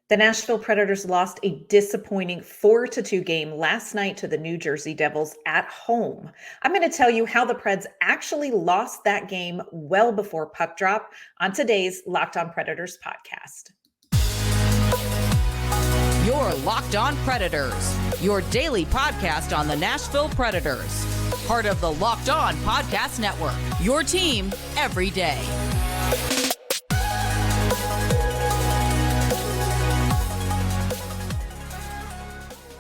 The Nashville Predators lost a disappointing 4-2 game last night to the New Jersey Devils at home. I'm going to tell you how the Preds actually lost that game well before puck drop on today's Locked On Predators podcast. You're Locked On Predators, your daily podcast on the Nashville Predators. Part of the Locked On Podcast Network, your team every day.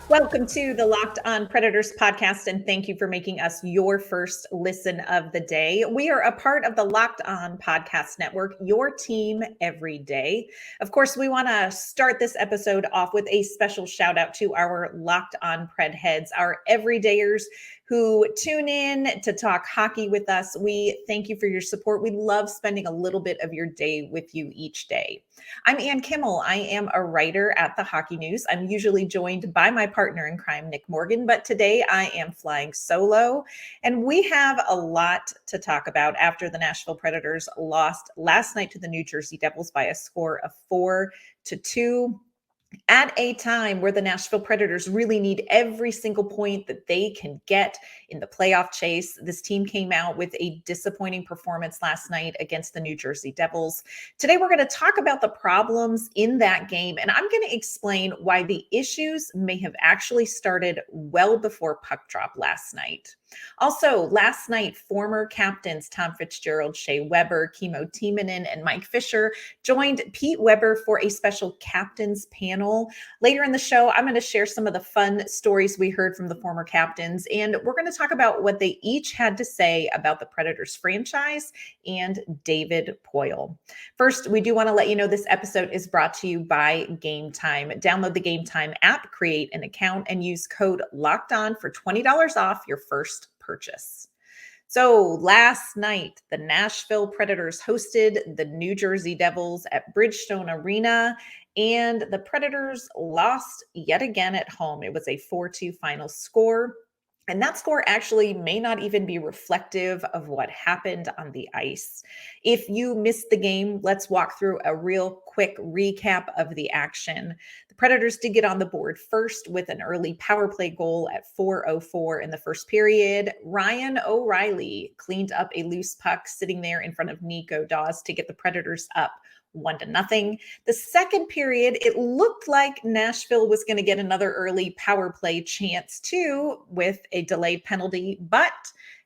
Welcome to the Locked On Predators podcast, and thank you for making us your first listen of the day. We are a part of the Locked On Podcast Network, your team every day. Of course, we want to start this episode off with a special shout out to our Locked On Pred heads, our everydayers who tune in to talk hockey with us. We thank you for your support. We love spending a little bit of your day with you each day. I'm Ann Kimmel. I am a writer at the Hockey News. I'm usually joined by my partner in crime, Nick Morgan, but today I am flying solo, and we have a lot to talk about after the Nashville Predators lost last night to the New Jersey Devils by a score of 4-2. At a time where the Nashville Predators really need every single point that they can get in the playoff chase. This team came out with a disappointing performance last night against the New Jersey Devils. Today, we're going to talk about the problems in that game, and I'm going to explain why the issues may have actually started well before puck drop last night. Also, last night, former captains Tom Fitzgerald, Shea Weber, Kimmo Timonen, and Mike Fisher joined Pete Weber for a special captains panel. Later in the show, I'm going to share some of the fun stories we heard from the former captains, and we're going to talk about what they each had to say about the Predators franchise and David Poile. First, we do want to let you know this episode is brought to you by Game Time. Download the Game Time app, create an account, and use code LOCKEDON for $20 off your first purchase. So last night, the Nashville Predators hosted the New Jersey Devils at Bridgestone Arena, and the Predators lost yet again at home. It was a 4-2 final score. And that score actually may not even be reflective of what happened on the ice. If you missed the game, let's walk through a real quick recap of the action. The Predators did get on the board first with an early power play goal at 4:04 in the first period. Ryan O'Reilly cleaned up a loose puck sitting there in front of Nico Daws to get the Predators up 1-0. The second period, it looked like Nashville was going to get another early power play chance too with a delayed penalty, but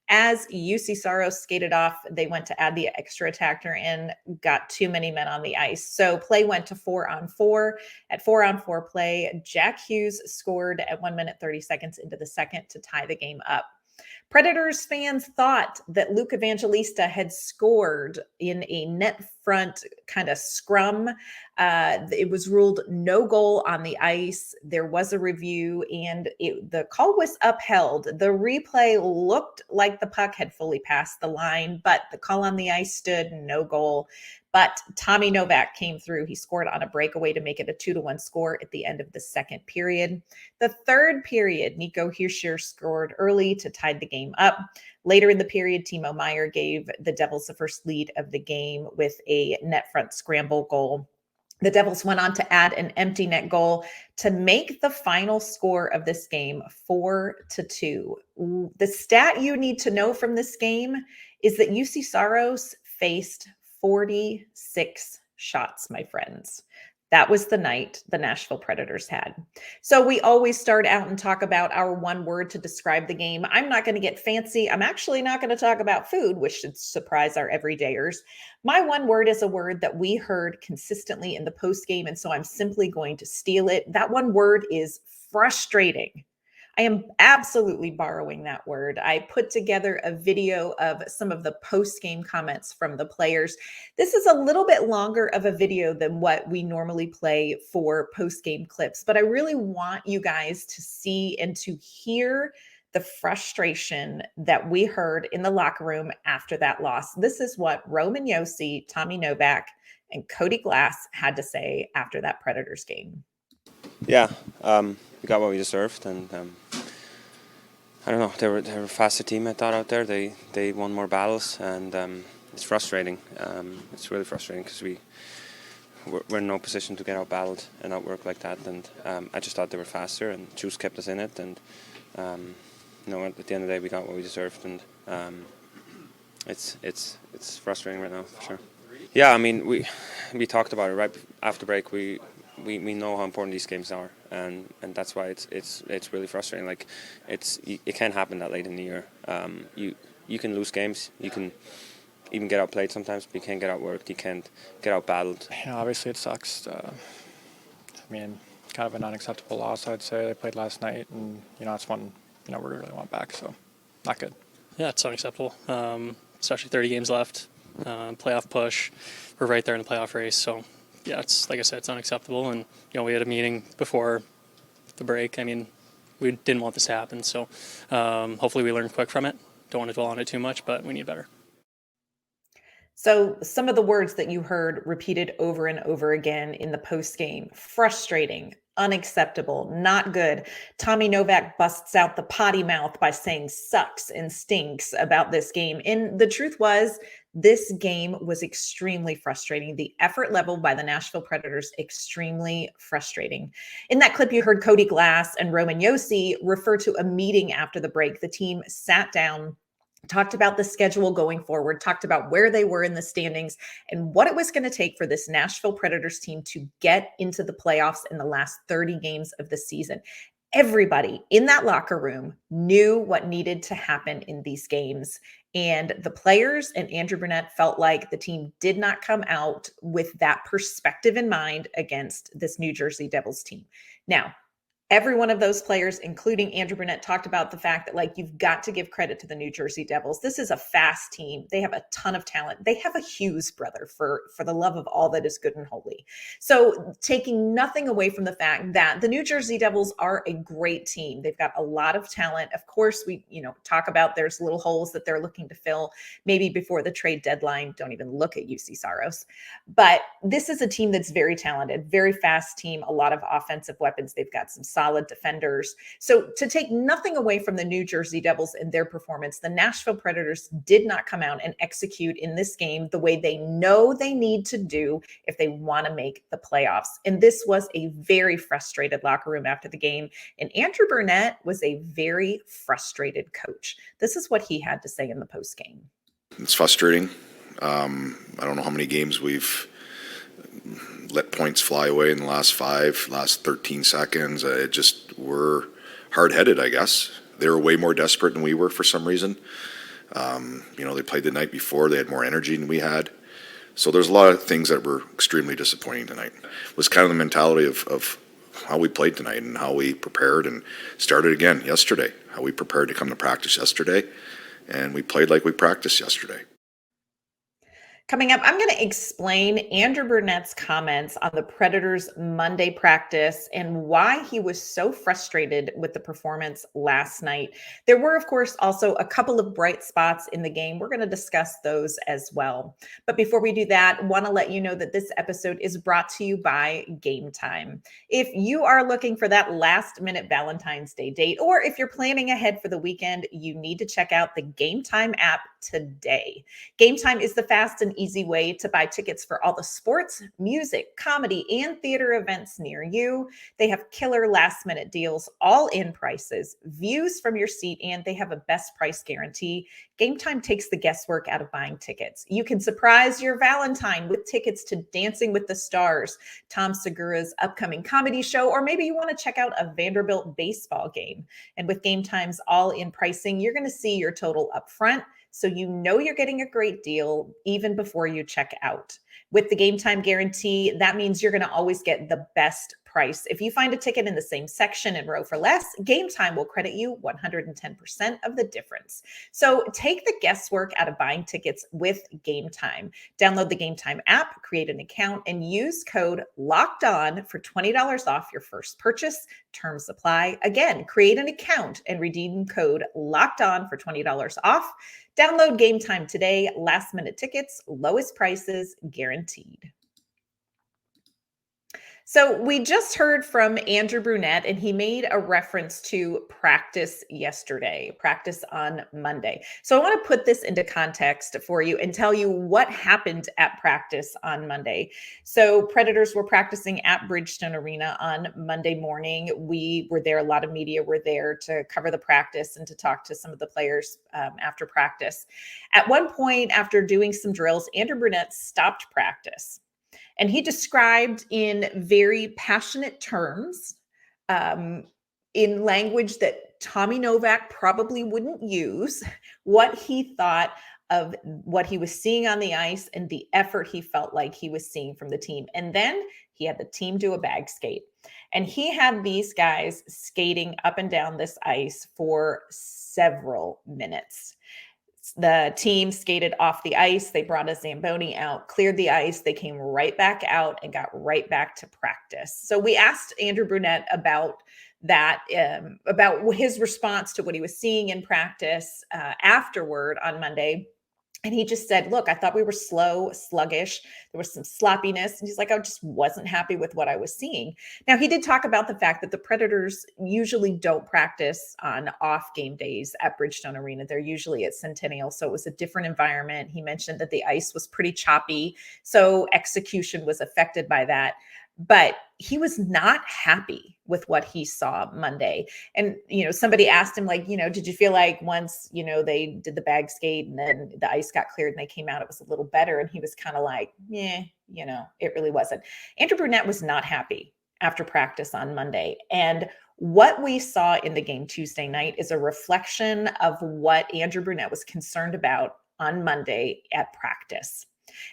as Juuse Saros skated off, they went to add the extra attacker and got too many men on the ice. So play went to 4-on-4. At 4-on-4 play, Jack Hughes scored at 1 minute 30 seconds into the second to tie the game up. Predators fans thought that Luke Evangelista had scored in a net front kind of scrum. It was ruled no goal on the ice. There was a review, and the call was upheld. The replay looked like the puck had fully passed the line, but the call on the ice stood no goal. But Tommy Novak came through. He scored on a breakaway to make it a 2-1 score at the end of the second period. The third period, Nico Hischier scored early to tie the game up. Later in the period, Timo Meier gave the Devils the first lead of the game with a net front scramble goal. The Devils went on to add an empty net goal to make the final score of this game 4-2. The stat you need to know from this game is that Juuse Saros faced 46 shots, my friends. That was the night the Nashville Predators had. So we always start out and talk about our one word to describe the game. I'm not going to get fancy. I'm actually not going to talk about food, which should surprise our everydayers. My one word is a word that we heard consistently in the postgame, and so I'm simply going to steal it. That one word is frustrating. I am absolutely borrowing that word. I put together a video of some of the post-game comments from the players. This is a little bit longer of a video than what we normally play for post-game clips, but I really want you guys to see and to hear the frustration that we heard in the locker room after that loss. This is what Roman Josi, Tommy Novak, and Cody Glass had to say after that Predators game. Yeah, we got what we deserved, and I don't know. They were a faster team, I thought, out there. They won more battles, and it's frustrating. It's really frustrating because we're in no position to get out battled and outworked like that. And I just thought they were faster, and Juuse kept us in it. And at the end of the day, we got what we deserved. And it's frustrating right now for sure. Yeah, I mean, we talked about it right after break. We know how important these games are, and that's why it's really frustrating. Like it can't happen that late in the year. You can lose games. You can even get outplayed sometimes, but you can't get outworked. You can't get out battled. Obviously it sucks. Kind of an unacceptable loss, I'd say. They played last night, and it's one we really want back. So not good. Yeah, it's unacceptable. Especially 30 games left. Playoff push. We're right there in the playoff race. So yeah, it's like I said, it's unacceptable. And we had a meeting before the break. I mean, we didn't want this to happen. So hopefully we learn quick from it. Don't want to dwell on it too much, but we need better. So some of the words that you heard repeated over and over again in the post game: frustrating, unacceptable, not good. Tommy Novak busts out the potty mouth by saying sucks and stinks about this game. And the truth was, this game was extremely frustrating. The effort level by the Nashville Predators, extremely frustrating. In that clip, you heard Cody Glass and Roman Josi refer to a meeting after the break. The team sat down, talked about the schedule going forward, talked about where they were in the standings and what it was going to take for this Nashville Predators team to get into the playoffs in the last 30 games of the season. Everybody in that locker room knew what needed to happen in these games. And the players and Andrew Brunette felt like the team did not come out with that perspective in mind against this New Jersey Devils team. Now, every one of those players, including Andrew Brunette, talked about the fact that you've got to give credit to the New Jersey Devils. This is a fast team. They have a ton of talent. They have a Hughes brother, for the love of all that is good and holy. So taking nothing away from the fact that the New Jersey Devils are a great team. They've got a lot of talent. Of course, we talk about there's little holes that they're looking to fill maybe before the trade deadline. Don't even look at Juuse Saros. But this is a team that's very talented, very fast team, a lot of offensive weapons. They've got some solid defenders. So to take nothing away from the New Jersey Devils and their performance, the Nashville Predators did not come out and execute in this game the way they know they need to do if they want to make the playoffs. And this was a very frustrated locker room after the game. And Andrew Brunette was a very frustrated coach. This is what he had to say in the postgame. It's frustrating. I don't know how many games we've let points fly away in the last 13 seconds. We're hard-headed, I guess. They were way more desperate than we were for some reason. They played the night before. They had more energy than we had. So there's a lot of things that were extremely disappointing tonight. It was kind of the mentality of how we played tonight and how we prepared and started again yesterday, how we prepared to come to practice yesterday, and we played like we practiced yesterday. Coming up, I'm going to explain Andrew Brunette's comments on the Predators' Monday practice and why he was so frustrated with the performance last night. There were, of course, also a couple of bright spots in the game. We're going to discuss those as well. But before we do that, I want to let you know that this episode is brought to you by Game Time. If you are looking for that last-minute Valentine's Day date, or if you're planning ahead for the weekend, you need to check out the Game Time app today. Game Time is the fast and easy way to buy tickets for all the sports, music, comedy, and theater events near you. They have killer last-minute deals, all-in prices, views from your seat, and they have a best price guarantee. Game Time takes the guesswork out of buying tickets. You can surprise your Valentine with tickets to Dancing with the Stars, Tom Segura's upcoming comedy show, or maybe you want to check out a Vanderbilt baseball game. And with Game Time's all-in pricing, you're going to see your total up front, so you know you're getting a great deal even before you check out. With the Game Time guarantee, that means you're going to always get the best price. If you find a ticket in the same section and row for less, Game Time will credit you 110% of the difference. So take the guesswork out of buying tickets with Game Time. Download the Game Time app, create an account, and use code LOCKEDON for $20 off your first purchase. Terms apply. Again, create an account and redeem code LOCKEDON for $20 off. Download Game Time today. Last minute tickets, lowest prices guaranteed. So we just heard from Andrew Brunette, and he made a reference to practice yesterday, practice on Monday. So I want to put this into context for you and tell you what happened at practice on Monday. So Predators were practicing at Bridgestone Arena on Monday morning. We were there. A lot of media were there to cover the practice and to talk to some of the players after practice. At one point, after doing some drills, Andrew Brunette stopped practice. And he described in very passionate terms, in language that Tommy Novak probably wouldn't use, what he thought of what he was seeing on the ice and the effort he felt like he was seeing from the team. And then he had the team do a bag skate. And he had these guys skating up and down this ice for several minutes. The team skated off the ice. They brought a Zamboni out, cleared the ice. They came right back out and got right back to practice. So we asked Andrew Brunette about that, about his response to what he was seeing in practice afterward on Monday. And he just said, look, I thought we were slow, sluggish. There was some sloppiness. And he's like, I just wasn't happy with what I was seeing. Now, he did talk about the fact that the Predators usually don't practice on off game days at Bridgestone Arena. They're usually at Centennial. So it was a different environment. He mentioned that the ice was pretty choppy. So execution was affected by that. But he was not happy with what he saw Monday. And, somebody asked him, like, did you feel like once, they did the bag skate and then the ice got cleared and they came out, it was a little better? And he was kind of like, it really wasn't. Andrew Brunette was not happy after practice on Monday. And what we saw in the game Tuesday night is a reflection of what Andrew Brunette was concerned about on Monday at practice.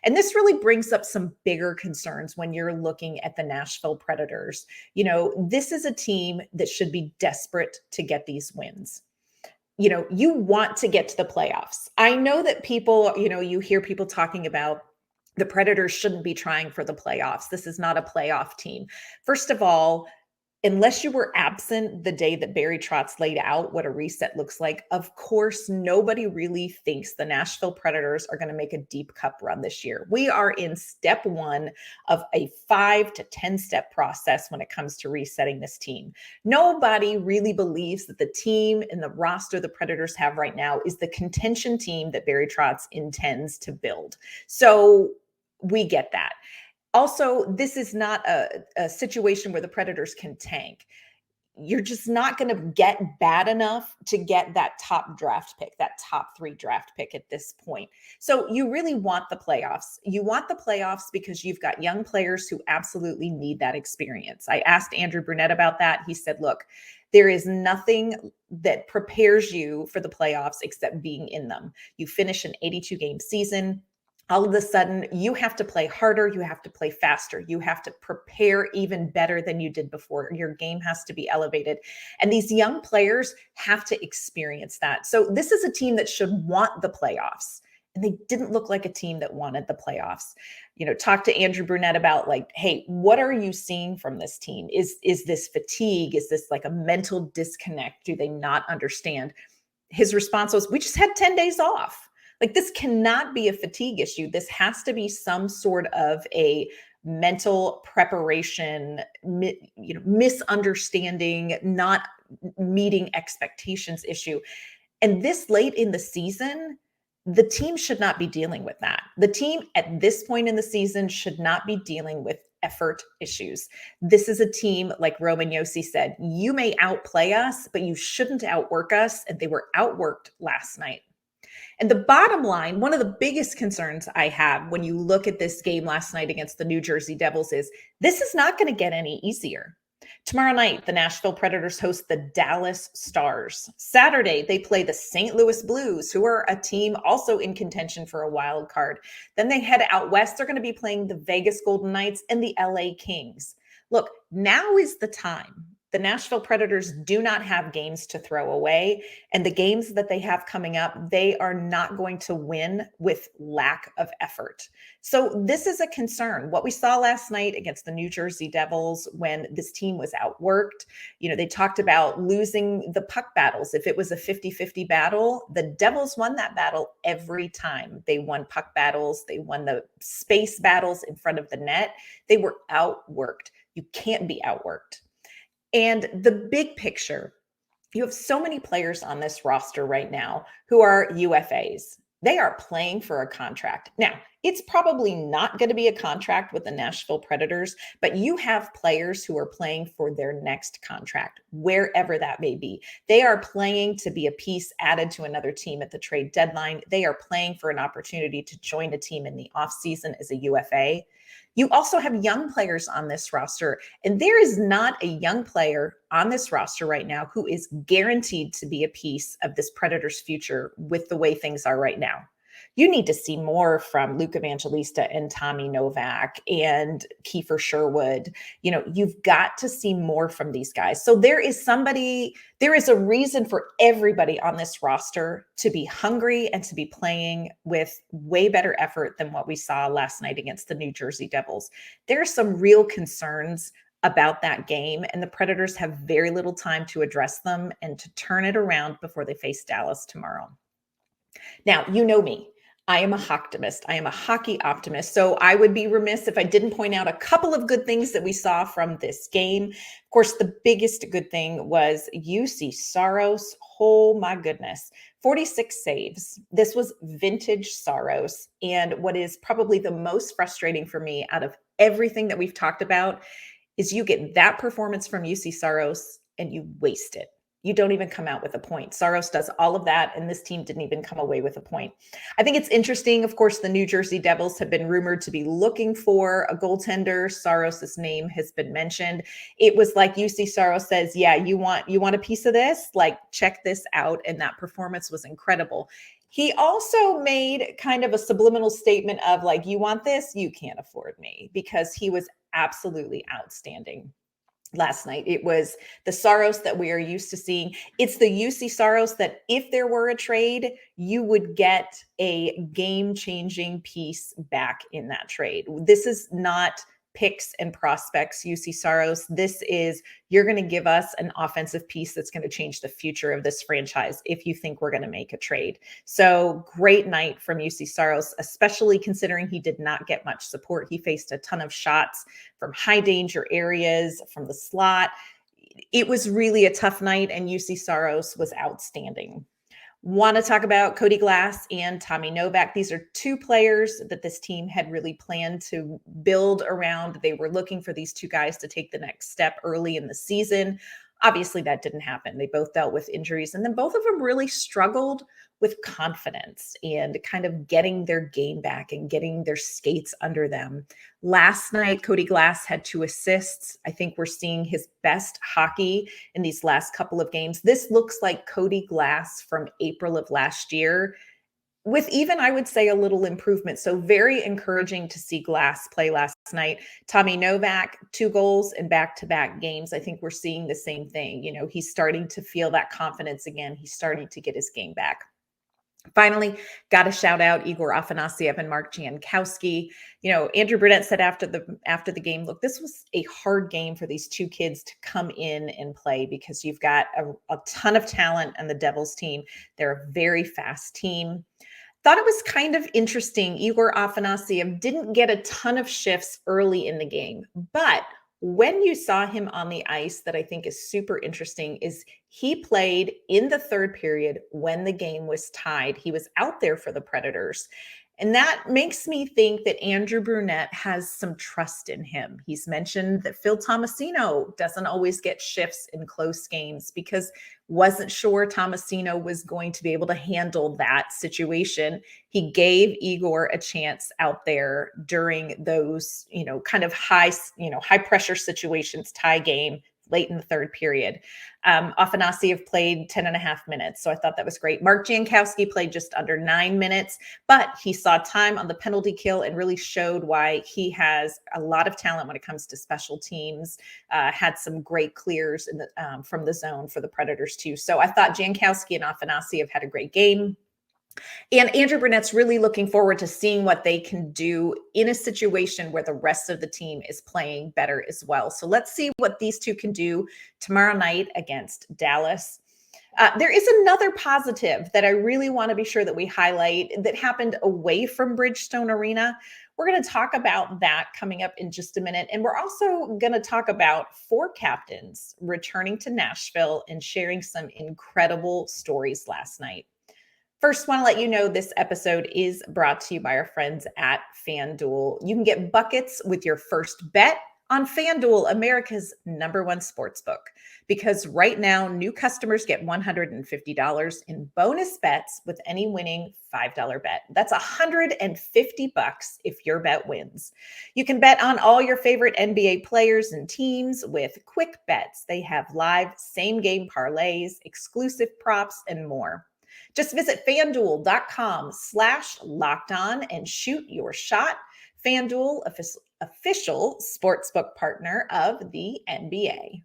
And this really brings up some bigger concerns when you're looking at the Nashville Predators. This is a team that should be desperate to get these wins. You want to get to the playoffs. I know that people, you hear people talking about the Predators shouldn't be trying for the playoffs. This is not a playoff team. First of all, unless you were absent the day that Barry Trotz laid out what a reset looks like, of course, nobody really thinks the Nashville Predators are going to make a deep cup run this year. We are in step one of a 5 to 10 step process when it comes to resetting this team. Nobody really believes that the team and the roster the Predators have right now is the contention team that Barry Trotz intends to build. So we get that. Also, this is not a situation where the Predators can tank. You're just not going to get bad enough to get that top draft pick, that top 3 draft pick at this point. So you really want the playoffs. You want the playoffs because you've got young players who absolutely need that experience. I asked Andrew Brunette about that. He said, look, there is nothing that prepares you for the playoffs except being in them. You finish an 82-game season. All of a sudden, you have to play harder. You have to play faster. You have to prepare even better than you did before. Your game has to be elevated. And these young players have to experience that. So this is a team that should want the playoffs. And they didn't look like a team that wanted the playoffs. Talk to Andrew Brunette about like, hey, what are you seeing from this team? Is this fatigue? Is this like a mental disconnect? Do they not understand? His response was, we just had 10 days off. Like, this cannot be a fatigue issue. This has to be some sort of a mental preparation, misunderstanding, not meeting expectations issue. And this late in the season, the team should not be dealing with that. The team at this point in the season should not be dealing with effort issues. This is a team, like Roman Josi said, you may outplay us, but you shouldn't outwork us. And they were outworked last night. And the bottom line, one of the biggest concerns I have when you look at this game last night against the New Jersey Devils is this is not going to get any easier. Tomorrow night, the Nashville Predators host the Dallas Stars. Saturday, they play the St. Louis Blues, who are a team also in contention for a wild card. Then they head out west. They're going to be playing the Vegas Golden Knights and the LA Kings. Look, now is the time. The Nashville Predators do not have games to throw away, and the games that they have coming up, they are not going to win with lack of effort. So this is a concern. What we saw last night against the New Jersey Devils when this team was outworked, they talked about losing the puck battles. If it was a 50-50 battle, the Devils won that battle every time. They won puck battles. They won the space battles in front of the net. They were outworked. You can't be outworked. And the big picture, you have so many players on this roster right now who are UFAs. They are playing for a contract. Now, it's probably not going to be a contract with the Nashville Predators, but you have players who are playing for their next contract, wherever that may be. They are playing to be a piece added to another team at the trade deadline. They are playing for an opportunity to join a team in the offseason as a UFA. You also have young players on this roster, and there is not a young player on this roster right now who is guaranteed to be a piece of this Predators future with the way things are right now. You need to see more from Luke Evangelista and Tommy Novak and Kiefer Sherwood. You've got to see more from these guys. So there is a reason for everybody on this roster to be hungry and to be playing with way better effort than what we saw last night against the New Jersey Devils. There are some real concerns about that game, and the Predators have very little time to address them and to turn it around before they face Dallas tomorrow. Now, you know me. I am a hockeyoptimist. I am a hockey optimist. So I would be remiss if I didn't point out a couple of good things that we saw from this game. Of course, the biggest good thing was Juuse Saros. Oh my goodness. 46 saves. This was vintage Saros. And what is probably the most frustrating for me out of everything that we've talked about is you get that performance from Juuse Saros and you waste it. You don't even come out with a point. Saros does all of that, and this team didn't even come away with a point. I think it's interesting. Of course, the New Jersey Devils have been rumored to be looking for a goaltender. Saros's name has been mentioned. It was like Juuse Saros says, yeah, you want a piece of this? Like, check this out. And that performance was incredible. He also made kind of a subliminal statement of like, you want this? You can't afford me, because he was absolutely outstanding. Last night, it was the Saros that we are used to seeing. It's the Juuse Saros that if there were a trade, you would get a game-changing piece back in that trade. This is not picks and prospects, Juuse Saros. This is, you're going to give us an offensive piece that's going to change the future of this franchise if you think we're going to make a trade. So great night from Juuse Saros, especially considering he did not get much support. He faced a ton of shots from high danger areas, from the slot. It was really a tough night, and Juuse Saros was outstanding. Want to talk about Cody Glass and Tommy Novak. These are two players that this team had really planned to build around. They were looking for these two guys to take the next step early in the season. Obviously, that didn't happen. They both dealt with injuries, and then both of them really struggled with confidence and kind of getting their game back and getting their skates under them. Last night, Cody Glass had 2 assists. I think we're seeing his best hockey in these last couple of games. This looks like Cody Glass from April of last year, with even, I would say, a little improvement. So very encouraging to see Glass play last night. Tommy Novak, 2 goals in back-to-back games. I think we're seeing the same thing. He's starting to feel that confidence again. He's starting to get his game back. Finally, got to shout out Igor Afanasyev and Mark Jankowski. Andrew Brunette said after the game, look, this was a hard game for these 2 kids to come in and play, because you've got a ton of talent on the Devils team. They're a very fast team. Thought it was kind of interesting. Igor Afanasyev didn't get a ton of shifts early in the game, but when you saw him on the ice, that I think is super interesting, is he played in the 3rd period when the game was tied. He was out there for the Predators. And that makes me think that Andrew Brunette has some trust in him. He's mentioned that Phil Tomasino doesn't always get shifts in close games because wasn't sure Tomasino was going to be able to handle that situation. He gave Igor a chance out there during those, kind of high pressure situations, tie game, late in the 3rd period. Afanasyev played 10.5 minutes. So I thought that was great. Mark Jankowski played just under 9 minutes, but he saw time on the penalty kill and really showed why he has a lot of talent when it comes to special teams. Had some great clears in the, from the zone for the Predators too. So I thought Jankowski and Afanasyev had a great game. And Andrew Brunette's really looking forward to seeing what they can do in a situation where the rest of the team is playing better as well. So let's see what these 2 can do tomorrow night against Dallas. There is another positive that I really want to be sure that we highlight that happened away from Bridgestone Arena. We're going to talk about that coming up in just a minute. And we're also going to talk about 4 captains returning to Nashville and sharing some incredible stories last night. First, want to let you know this episode is brought to you by our friends at FanDuel. You can get buckets with your first bet on FanDuel, America's #1 sportsbook, because right now new customers get $150 in bonus bets with any winning $5 bet. That's $150 if your bet wins. You can bet on all your favorite NBA players and teams with quick bets. They have live same game parlays, exclusive props, and more. Just visit FanDuel.com/lockedon and shoot your shot. FanDuel, official sportsbook partner of the NBA.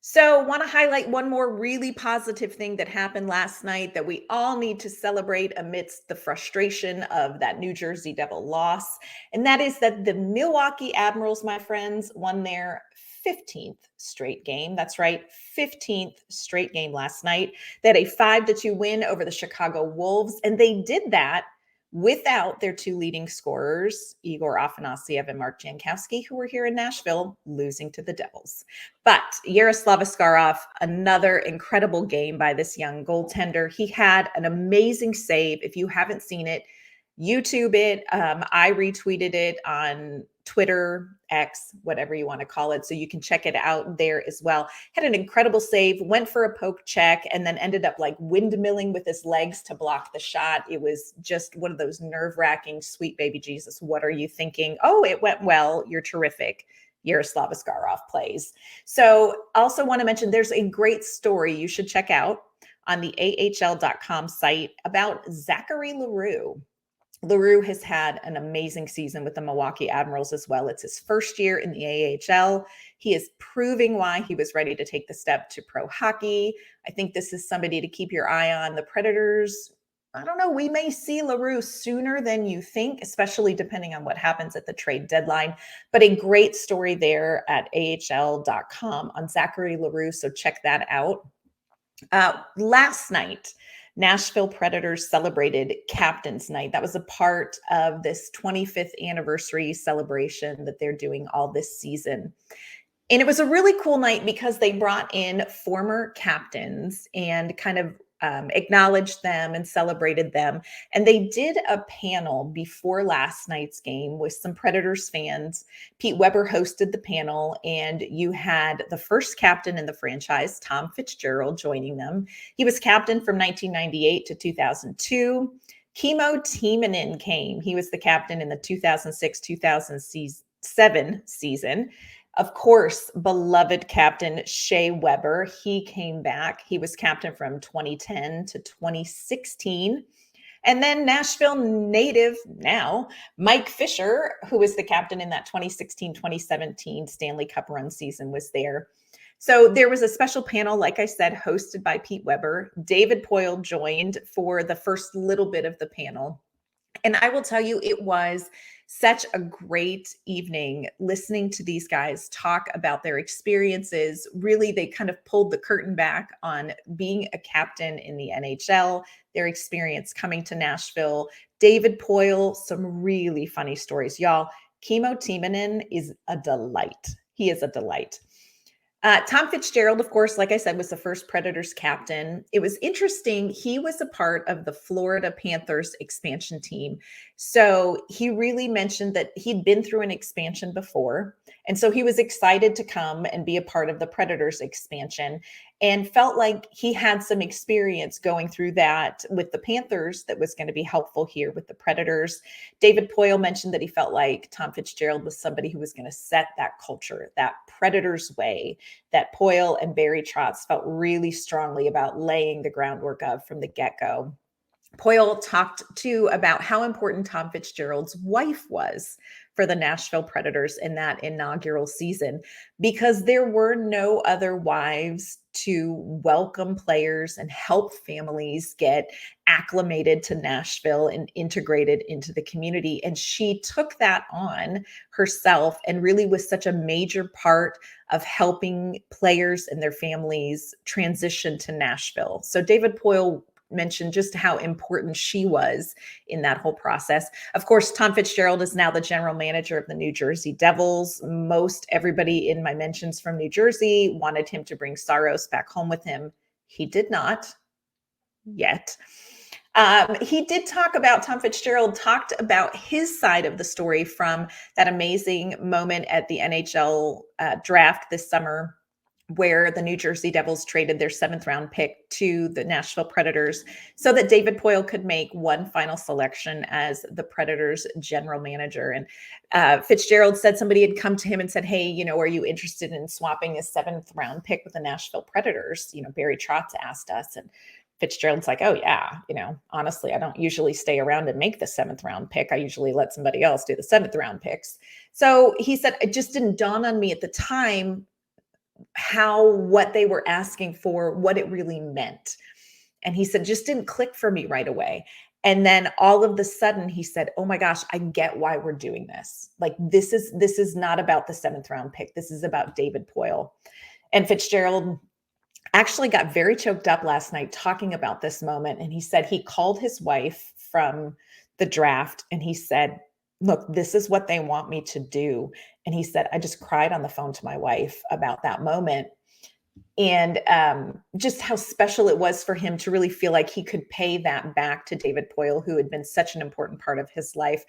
So, want to highlight one more really positive thing that happened last night that we all need to celebrate amidst the frustration of that New Jersey Devil loss. And that is that the Milwaukee Admirals, my friends, won their 15th straight game. That's right, 15th straight game last night. They had a 5-2 win over the Chicago Wolves, and they did that without their 2 leading scorers, Igor Afanasyev and Mark Jankowski, who were here in Nashville, losing to the Devils. But Yaroslav Askarov, another incredible game by this young goaltender. He had an amazing save. If you haven't seen it, YouTube it. I retweeted it on Twitter, X, whatever you want to call it. So you can check it out there as well. Had an incredible save, went for a poke check, and then ended up like windmilling with his legs to block the shot. It was just one of those nerve-wracking, sweet baby Jesus. What are you thinking? Oh, it went well. You're terrific. Yaroslav Askarov plays. So also want to mention there's a great story you should check out on the AHL.com site about Zachary Laro. Laro has had an amazing season with the Milwaukee Admirals as well. It's his first year in the AHL. He is proving why he was ready to take the step to pro hockey. I think this is somebody to keep your eye on. The Predators, I don't know, we may see Laro sooner than you think, especially depending on what happens at the trade deadline. But a great story there at AHL.com on Zachary Laro, so check that out. Last night, Nashville Predators celebrated Captain's Night. That was a part of this 25th anniversary celebration that they're doing all this season. And it was a really cool night because they brought in former captains and kind of acknowledged them and celebrated them. And they did a panel before last night's game with some Predators fans. Pete Weber hosted the panel, and you had the first captain in the franchise, Tom Fitzgerald, joining them. He was captain from 1998 to 2002. Kimmo Timonen came. He was the captain in the 2006-2007 season. Of course, beloved captain Shea Weber, he came back. He was captain from 2010 to 2016. And then Nashville native now, Mike Fisher, who was the captain in that 2016-2017 Stanley Cup run season, was there. So there was a special panel, like I said, hosted by Pete Weber. David Poile joined for the first little bit of the panel. And I will tell you, it was such a great evening listening to these guys talk about their experiences. Really, they kind of pulled the curtain back on being a captain in the NHL, their experience coming to Nashville. David Poile, some really funny stories. Y'all, Kimmo Timonen is a delight. He is a delight. Tom Fitzgerald, of course, like I said, was the first Predators captain. It was interesting. He was a part of the Florida Panthers expansion team. So he really mentioned that he'd been through an expansion before. And so he was excited to come and be a part of the Predators expansion and felt like he had some experience going through that with the Panthers that was going to be helpful here with the Predators. David Poile mentioned that he felt like Tom Fitzgerald was somebody who was going to set that culture, that Predators way, that Poile and Barry Trotz felt really strongly about laying the groundwork of from the get-go. Poile talked too about how important Tom Fitzgerald's wife was for the Nashville Predators in that inaugural season, because there were no other wives to welcome players and help families get acclimated to Nashville and integrated into the community. And she took that on herself and really was such a major part of helping players and their families transition to Nashville. So David Poile mentioned just how important she was in that whole process. Of course, Tom Fitzgerald is now the general manager of the New Jersey Devils. Most everybody in my mentions from New Jersey wanted him to bring Saros back home with him. He did not yet. Tom Fitzgerald talked about his side of the story from that amazing moment at the NHL draft this summer, where the New Jersey Devils traded their 7th round pick to the Nashville Predators so that David Poile could make one final selection as the Predators general manager. And Fitzgerald said somebody had come to him and said, hey, are you interested in swapping a 7th round pick with the Nashville Predators? Barry Trotz asked us. And Fitzgerald's like, oh yeah, honestly, I don't usually stay around and make the 7th round pick. I usually let somebody else do the 7th round picks. So he said, it just didn't dawn on me at the time what they were asking for, what it really meant. And he said, just didn't click for me right away. And then all of the sudden he said, oh my gosh, I get why we're doing this. Like, this is not about the 7th round pick. This is about David Poile. And Fitzgerald actually got very choked up last night talking about this moment. And he said he called his wife from the draft and he said, look, this is what they want me to do. And he said, I just cried on the phone to my wife about that moment. And just how special it was for him to really feel like he could pay that back to David Poile, who had been such an important part of his life.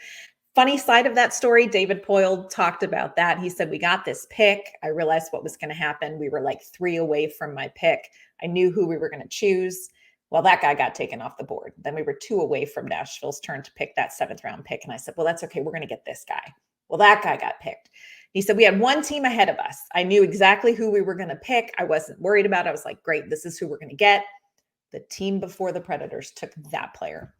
Funny side of that story, David Poile talked about that. He said, we got this pick. I realized what was going to happen. We were like 3 away from my pick. I knew who we were going to choose. Well, that guy got taken off the board. Then we were 2 away from Nashville's turn to pick that 7th round pick. And I said, well, that's okay. We're going to get this guy. Well, that guy got picked. He said, we had 1 team ahead of us. I knew exactly who we were going to pick. I wasn't worried about it. I was like, great, this is who we're going to get. The team before the Predators took that player.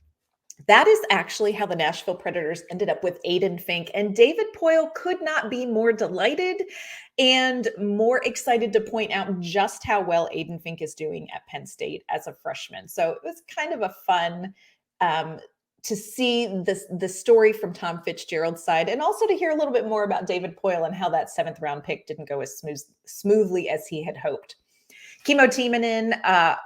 That is actually how the Nashville Predators ended up with Aiden Fink. And David Poile could not be more delighted and more excited to point out just how well Aiden Fink is doing at Penn State as a freshman. So it was kind of a fun to see the story from Tom Fitzgerald's side, and also to hear a little bit more about David Poile and how that 7th round pick didn't go as smoothly as he had hoped. Kimmo Timonen,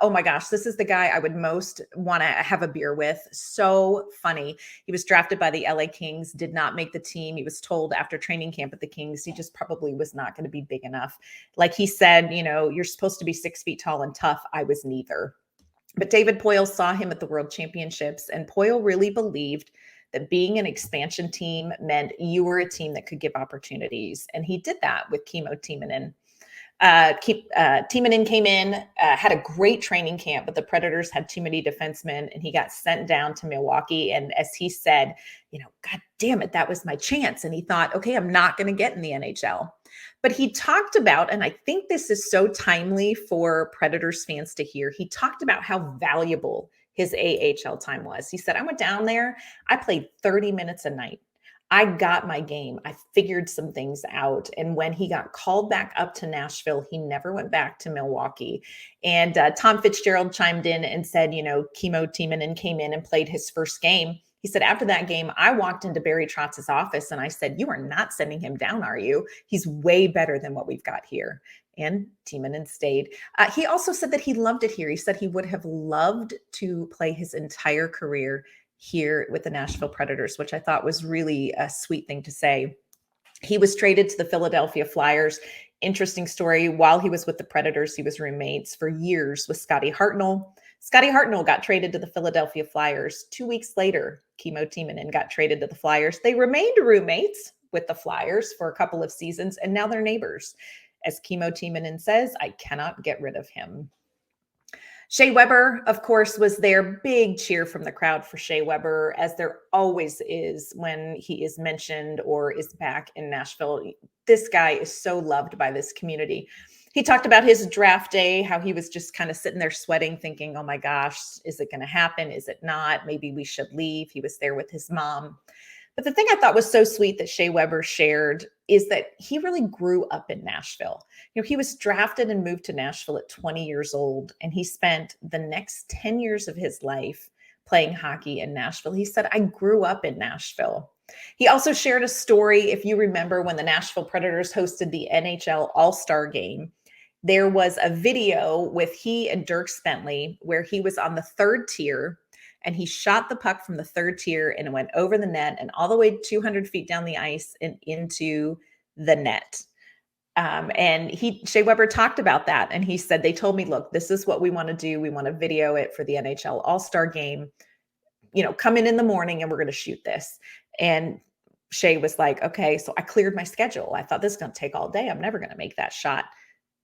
oh my gosh, this is the guy I would most want to have a beer with. So funny. He was drafted by the LA Kings, did not make the team. He was told after training camp at the Kings, he just probably was not going to be big enough. Like he said, you're supposed to be 6 feet tall and tough. I was neither. But David Poile saw him at the World Championships, and Poile really believed that being an expansion team meant you were a team that could give opportunities. And he did that with Kimmo Timonen. Timonen came in, had a great training camp, but the Predators had too many defensemen and he got sent down to Milwaukee. And as he said, God damn it, that was my chance. And he thought, okay, I'm not going to get in the NHL. But he talked about, and I think this is so timely for Predators fans to hear, he talked about how valuable his AHL time was. He said, I went down there, I played 30 minutes a night. I got my game. I figured some things out. And when he got called back up to Nashville, he never went back to Milwaukee. And Tom Fitzgerald chimed in and said, Kimmo Timonen came in and played his first game. He said, after that game, I walked into Barry Trotz's office and I said, you are not sending him down, are you? He's way better than what we've got here. And Timonen stayed. He also said that he loved it here. He said he would have loved to play his entire career here with the Nashville Predators, which I thought was really a sweet thing to say. He was traded to the Philadelphia Flyers. Interesting story. While he was with the Predators, he was roommates for years with Scotty Hartnell. Scotty Hartnell got traded to the Philadelphia Flyers. 2 weeks later, Kimmo Timonen got traded to the Flyers. They remained roommates with the Flyers for a couple of seasons, and now they're neighbors. As Kimmo Timonen says, I cannot get rid of him. Shea Weber, of course, was there. Big cheer from the crowd for Shea Weber, as there always is when he is mentioned or is back in Nashville. This guy is so loved by this community. He talked about his draft day, how he was just kind of sitting there sweating, thinking, oh my gosh, is it going to happen? Is it not? Maybe we should leave. He was there with his mom. But the thing I thought was so sweet that Shea Weber shared is that he really grew up in Nashville. He was drafted and moved to Nashville at 20 years old, and he spent the next 10 years of his life playing hockey in Nashville. He said, I grew up in Nashville. He also shared a story, if you remember, when the Nashville Predators hosted the NHL All-Star Game. there was a video with he and Dirk Bentley where he was on the third tier and he shot the puck from the third tier and it went over the net and all the way 200 feet down the ice and into the net. And Shea Weber talked about that. And he said, they told me, look, this is what we want to do. We want to video it for the NHL All-Star game, come in the morning and we're going to shoot this. And Shea was like, okay, so I cleared my schedule. I thought this is going to take all day. I'm never going to make that shot.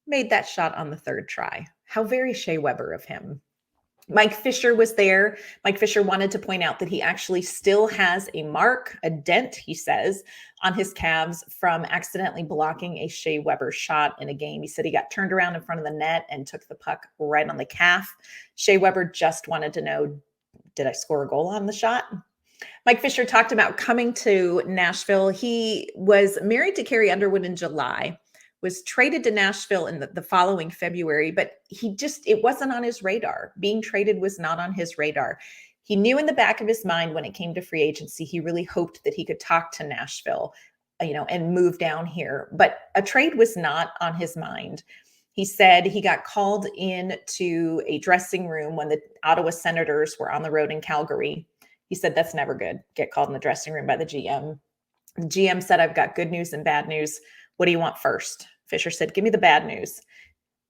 Made that shot on the third try. How very Shea Weber of him. Mike Fisher was there. Mike Fisher wanted to point out that he actually still has a mark, a dent, he says, on his calves from accidentally blocking a Shea Weber shot in a game. He said he got turned around in front of the net and took the puck right on the calf. Shea Weber just wanted to know, did I score a goal on the shot? Mike Fisher talked about coming to Nashville. He was married to Carrie Underwood in July, was traded to Nashville in the following February, but it wasn't on his radar. Being traded was not on his radar. He knew in the back of his mind when it came to free agency, he really hoped that he could talk to Nashville, and move down here. But a trade was not on his mind. He said he got called in to a dressing room when the Ottawa Senators were on the road in Calgary. He said, that's never good. Get called in the dressing room by the GM. The GM said, I've got good news and bad news. What do you want first? Fisher said, give me the bad news.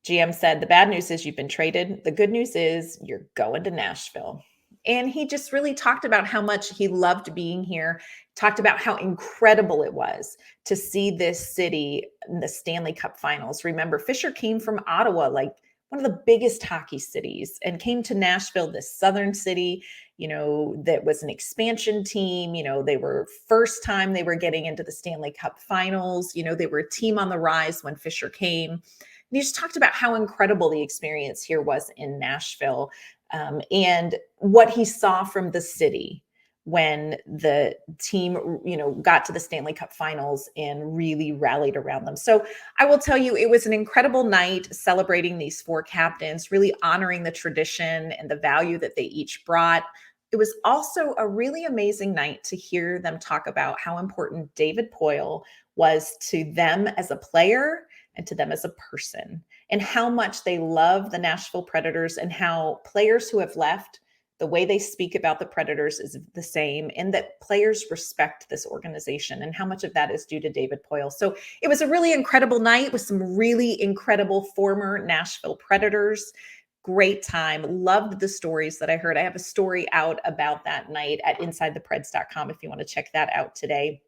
GM said, the bad news is you've been traded. The good news is you're going to Nashville. And he just really talked about how much he loved being here, talked about how incredible it was to see this city in the Stanley Cup Finals. Remember, Fisher came from Ottawa, like one of the biggest hockey cities, and came to Nashville, this southern city, that was an expansion team. They were first time they were getting into the Stanley Cup Finals. They were a team on the rise when Fisher came. And he just talked about how incredible the experience here was in Nashville, and what he saw from the city when the team, got to the Stanley Cup Finals and really rallied around them. So I will tell you, it was an incredible night celebrating these four captains, really honoring the tradition and the value that they each brought. It was also a really amazing night to hear them talk about how important David Poile was to them as a player and to them as a person, and how much they love the Nashville Predators, and how players who have left, the way they speak about the Predators is the same, and that players respect this organization, and how much of that is due to David Poile. So it was a really incredible night with some really incredible former Nashville Predators. Great time. Loved the stories that I heard. I have a story out about that night at InsideThePreds.com if you want to check that out today.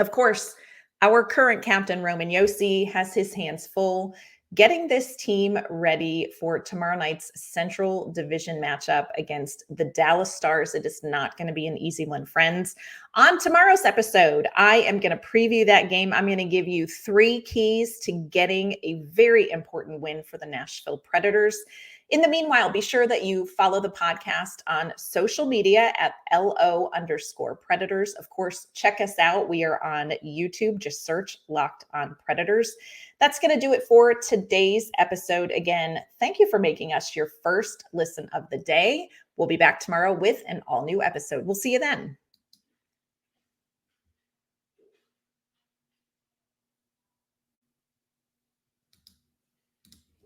Of course, our current captain, Roman Josi, has his hands full getting this team ready for tomorrow night's Central Division matchup against the Dallas Stars. It is not going to be an easy one, friends. On tomorrow's episode, I am going to preview that game. I'm going to give you 3 keys to getting a very important win for the Nashville Predators. In the meanwhile, be sure that you follow the podcast on social media at LO_Predators. Of course, check us out. We are on YouTube. Just search Locked On Predators. That's going to do it for today's episode. Again, thank you for making us your first listen of the day. We'll be back tomorrow with an all-new episode. We'll see you then.